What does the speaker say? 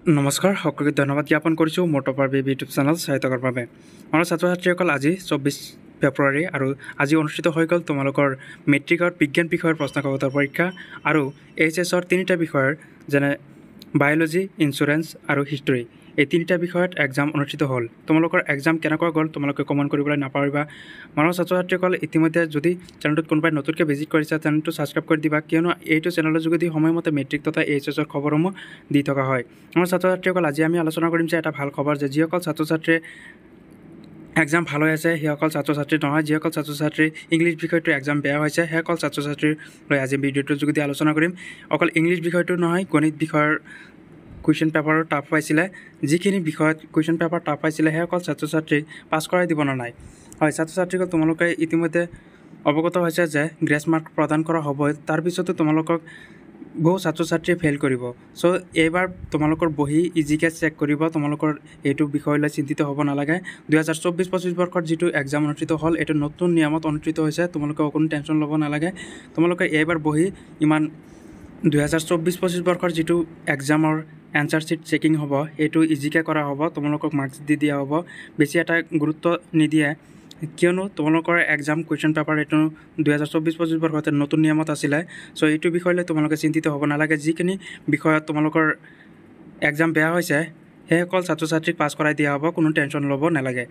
নমস্কাৰ সকলোকে ধন্যবাদ জ্ঞাপন কৰিছোঁ মোৰ টপাৰ বেবী ইউটিউব চেনেল চাই থকাৰ বাবে আমাৰ ছাত্ৰ ছাত্ৰীসকল আজি 24 ফেব্ৰুৱাৰী আৰু আজি অনুষ্ঠিত হৈ গ'ল তোমালোকৰ মেট্ৰিকৰ বিজ্ঞান বিষয়ৰ প্ৰশ্নকাকতৰ পৰীক্ষা আৰু এইচএছৰ তিনিটা বিষয়ৰ যেনে বায়'লজি ইঞ্চুৰেঞ্চ আৰু হিষ্ট্ৰী এই তিনিটা বিষয়ত এক্সাম অনুষ্ঠিত হ'ল তোমালোকৰ এক্সাম কেনেকুৱা গ'ল তোমালোকে কমেণ্ট কৰিবলৈ নাপাহৰিবা আমাৰ ছাত্ৰ ছাত্ৰীসকল ইতিমধ্যে যদি চেনেলটোত কোনোবাই নতুনকৈ ভিজিট কৰিছে চেনেলটো ছাবস্ক্ৰাইব কৰি দিবা কিয়নো এইটো চেনেলৰ যোগেদি সময়মতে মেট্ৰিক তথা এইচএছৰ খবৰসমূহ দি থকা হয় আমাৰ ছাত্ৰ ছাত্ৰীসকল আজি আমি আলোচনা কৰিম যে এটা ভাল খবৰ যে যিসকল ছাত্ৰ ছাত্ৰীয়ে এক্সাম ভাল হৈ আছে সেইসকল ছাত্ৰ ছাত্ৰী নহয় যিসকল ছাত্ৰ ছাত্ৰীৰ ইংলিছ বিষয়টো এক্সাম বেয়া হৈছে সেইসকল ছাত্ৰ ছাত্ৰীৰ লৈ আজি ভিডিঅ'টোৰ যোগেদি আলোচনা কৰিম অকল ইংলিছ বিষয়টো নহয় গণিত বিষয়ৰ কুৱেশ্যন পেপাৰো টাফ পাইছিলে যিখিনি বিষয়ত কুৱেশ্যন পেপাৰ টাফ পাইছিলে সেইসকল ছাত্ৰ ছাত্ৰীক পাছ কৰাই দিব নাই হয় ছাত্ৰ ছাত্ৰীসকল তোমালোকে ইতিমধ্যে অৱগত হৈছে যে গ্ৰেছ মাৰ্ক প্ৰদান কৰা হ'বই তাৰপিছতো তোমালোকক বহু ছাত্ৰ ছাত্ৰীয়ে ফেইল কৰিব চ' এইবাৰ তোমালোকৰ বহি ইজিকৈ চেক কৰিব তোমালোকৰ এইটো বিষয়লৈ চিন্তিত হ'ব নালাগে 2024-25 বৰ্ষৰ যিটো এক্সাম অনুষ্ঠিত হ'ল এইটো নতুন নিয়মত অনুষ্ঠিত হৈছে তোমালোকে কোনো টেনশ্যন ল'ব নালাগে তোমালোকে এইবাৰ বহি ইমান 2024-25 বৰ্ষৰ যিটো এক্সামৰ এনচাৰ শ্বীট চেকিং হ'ব এইটো ইজিকৈ কৰা হ'ব তোমালোকক মাৰ্কছ দি দিয়া হ'ব বেছি এটা গুৰুত্ব নিদিয়ে কিয়নো তোমালোকৰ এক্সাম কুৱেশ্যন পেপাৰ এইটো 2024-25 বৰ্ষতে নতুন নিয়মত আছিলে চ' এইটো বিষয়লৈ তোমালোকে চিন্তিত হ'ব নালাগে যিখিনি বিষয়ত তোমালোকৰ এক্সাম বেয়া হৈছে সেইসকল ছাত্ৰ ছাত্ৰীক পাছ কৰাই দিয়া হ'ব কোনো টেনশ্যন ল'ব নালাগে